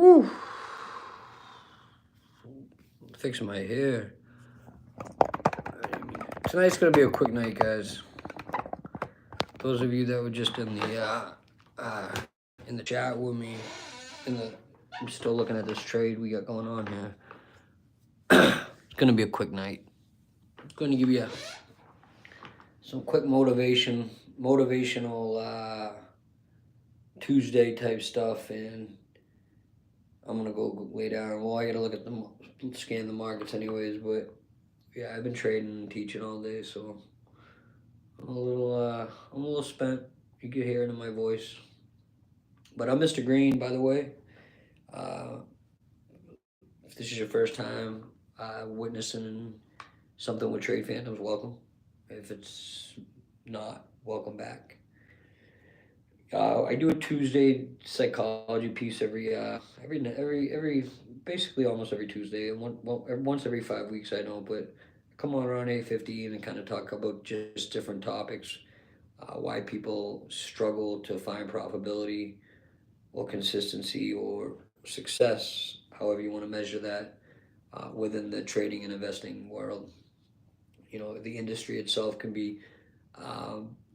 Woo! Fixing my hair. Tonight's gonna be a quick night, guys. Those of you that were just in the chat with me, I'm still looking at this trade we got going on here. It's gonna be a quick night. It's gonna give you some quick motivational Tuesday type stuff, and I'm gonna go lay down. Well, I gotta look at scan the markets anyways, but yeah, I've been trading and teaching all day, so I'm a little spent. You can hear it in my voice. But I'm Mr. Green, by the way. Uh, if this is your first time witnessing something with Trade Phantoms, welcome. If it's not, welcome back. I do a Tuesday psychology piece basically almost every Tuesday, and once every 5 weeks. I know, but I come on around 8:15 and kind of talk about just different topics, why people struggle to find profitability or consistency or success, however you want to measure that, within the trading and investing world. The industry itself can be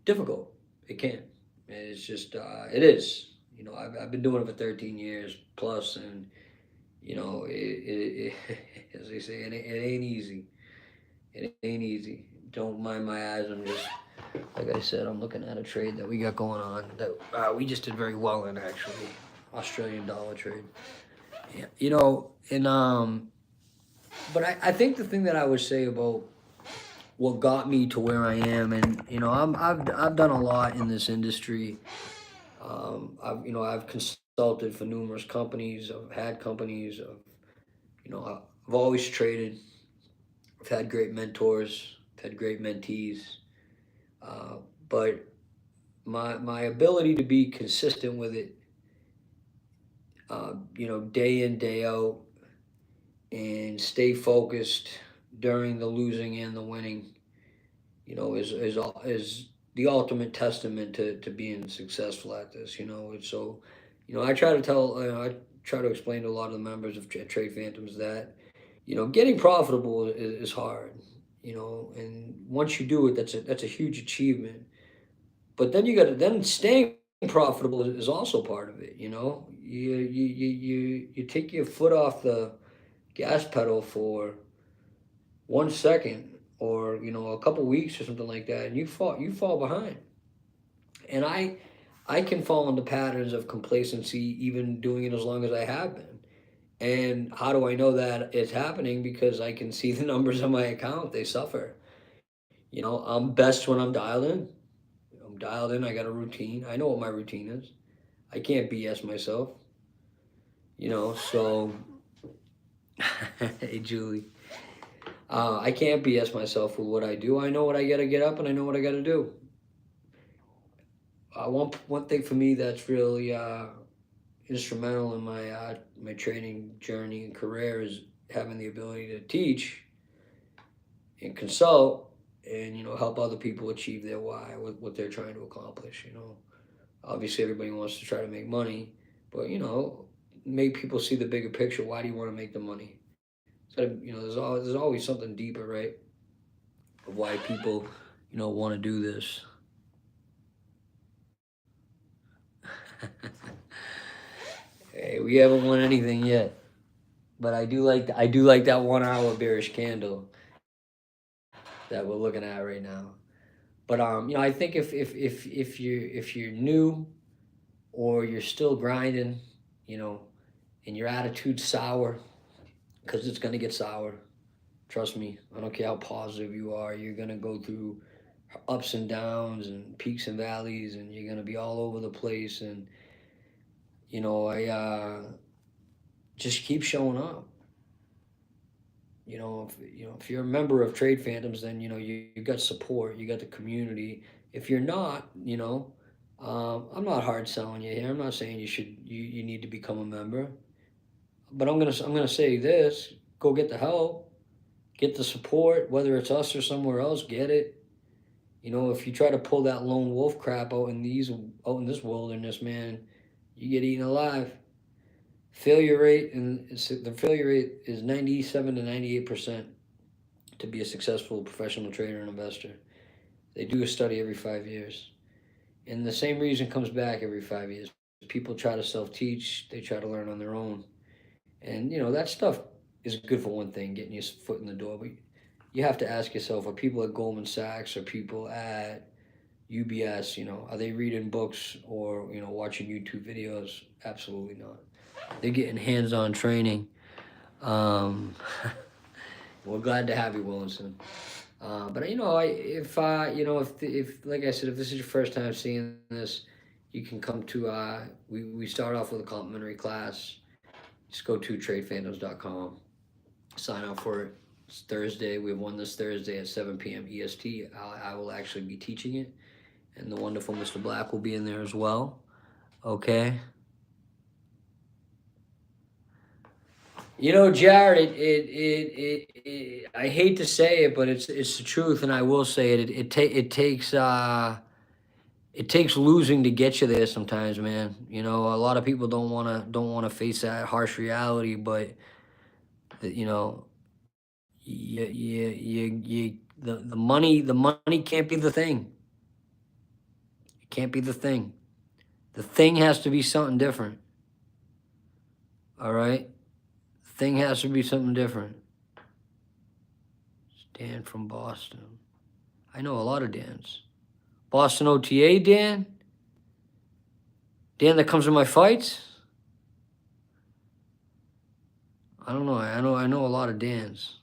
difficult. It can. It's just, it is. I've been doing it for 13 years plus, and, as they say, it ain't easy. It ain't easy. Don't mind my eyes. I'm just, like I said, I'm looking at a trade that we got going on that we just did very well in, actually. Australian dollar trade. Yeah, but I think the thing that I would say about what got me to where I am, and I've done a lot in this industry. I've consulted for numerous companies. I've had companies. I've always traded. I've had great mentors. I've had great mentees. Uh, but my ability to be consistent with it, day in, day out, and stay focused during the losing and the winning, is the ultimate testament to being successful at this. And so, I try to I try to explain to a lot of the members of Trade Phantoms that getting profitable is hard. And once you do it, that's a huge achievement. But then then staying profitable is also part of it. You take your foot off the gas pedal for 1 second, or a couple weeks or something like that, and you fall behind. And I can fall into patterns of complacency, even doing it as long as I have been. And how do I know that it's happening? Because I can see the numbers on my account. They suffer. I'm best when I'm dialed in. I'm dialed in. I got a routine. I know what my routine is. I can't BS myself. So hey, Julie. I can't BS myself with what I do. I know what I got to get up, and I know what I got to do. One thing for me that's really instrumental in my training journey and career is having the ability to teach and consult, and help other people achieve their why, what they're trying to accomplish. Obviously everybody wants to try to make money, but make people see the bigger picture. Why do you want to make the money? So there's always something deeper, right? Of why people want to do this. Hey, we haven't won anything yet, but I do like that 1 hour bearish candle that we're looking at right now. But I think if you're new, or you're still grinding, and your attitude's sour, because it's gonna get sour. Trust me. I don't care how positive you are. You're gonna go through ups and downs and peaks and valleys, and you're gonna be all over the place. And I just keep showing up. If you're a member of Trade Phantoms, then you got support, you got the community. If you're not, I'm not hard selling you here. I'm not saying you need to become a member, but I'm gonna say this: go get the help, get the support, whether it's us or somewhere else. Get it. If you try to pull that lone wolf crap out in this wilderness, man, you get eaten alive. Failure rate, and the failure rate is 97 to 98% to be a successful professional trader and investor. They do a study every 5 years. And the same reason comes back every 5 years. People try to self teach, they try to learn on their own. And, that stuff is good for one thing, getting your foot in the door. But you have to ask yourself, are people at Goldman Sachs or people at UBS, are they reading books or, watching YouTube videos? Absolutely not. They're getting hands on training. Um, we're glad to have you, Williamson. But if like I said, if this is your first time seeing this, you can come to we start off with a complimentary class. Just go to TradePhantoms.com, sign up for it. It's Thursday. We have one this Thursday at 7 p.m. EST. I will actually be teaching it, and the wonderful Mr. Black will be in there as well. Okay. Jared, I hate to say it, but it's the truth, and I will say it. It takes losing to get you there sometimes, man. A lot of people don't wanna face that harsh reality, but you know, the money can't be the thing. It can't be the thing. The thing has to be something different. All right, the thing has to be something different. Dan from Boston. I know a lot of Dans. Boston OTA Dan. Dan that comes to my fights. I don't know. I know a lot of Dans.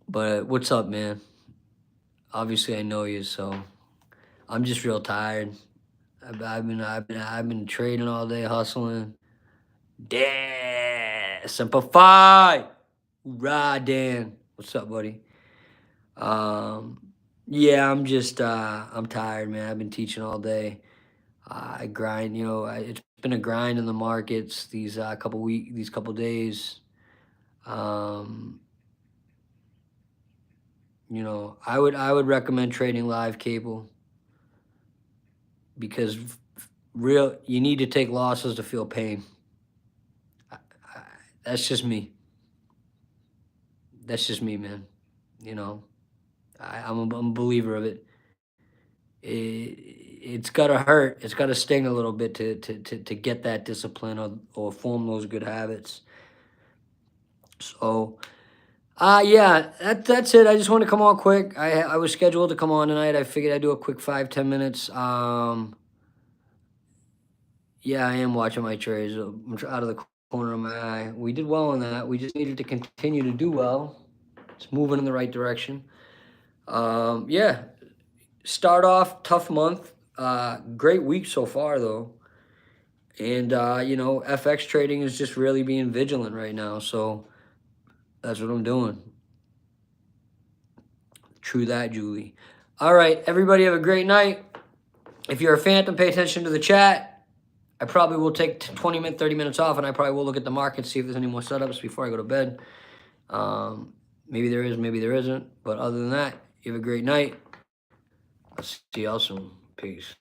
But what's up, man? Obviously, I know you, so I'm just real tired. I've been trading all day, hustling. Dan, simplify. Hoorah, Dan. What's up, buddy? Yeah, I'm tired, man. I've been teaching all day. I grind, it's been a grind in the markets these couple days. Um, I would recommend trading live cable because you need to take losses to feel pain. That's just me. That's just me, man. I'm a believer of it. It's gotta hurt. It's gotta sting a little bit to get that discipline or form those good habits. So, yeah, that's it. I just want to come on quick. I was scheduled to come on tonight. I figured I'd do a quick 5-10 minutes. Yeah, I am watching my trades. I'm out of the corner of my eye. We did well on that. We just needed to continue to do well. It's moving in the right direction. Yeah, start off tough month. Great week so far though. And FX trading is just really being vigilant right now. So that's what I'm doing. True that, Julie. All right, everybody have a great night. If you're a phantom, pay attention to the chat. I probably will take 30 minutes off, and I probably will look at the market, see if there's any more setups before I go to bed. Maybe there is, maybe there isn't. But other than that, you have a great night. I'll see y'all soon. Peace.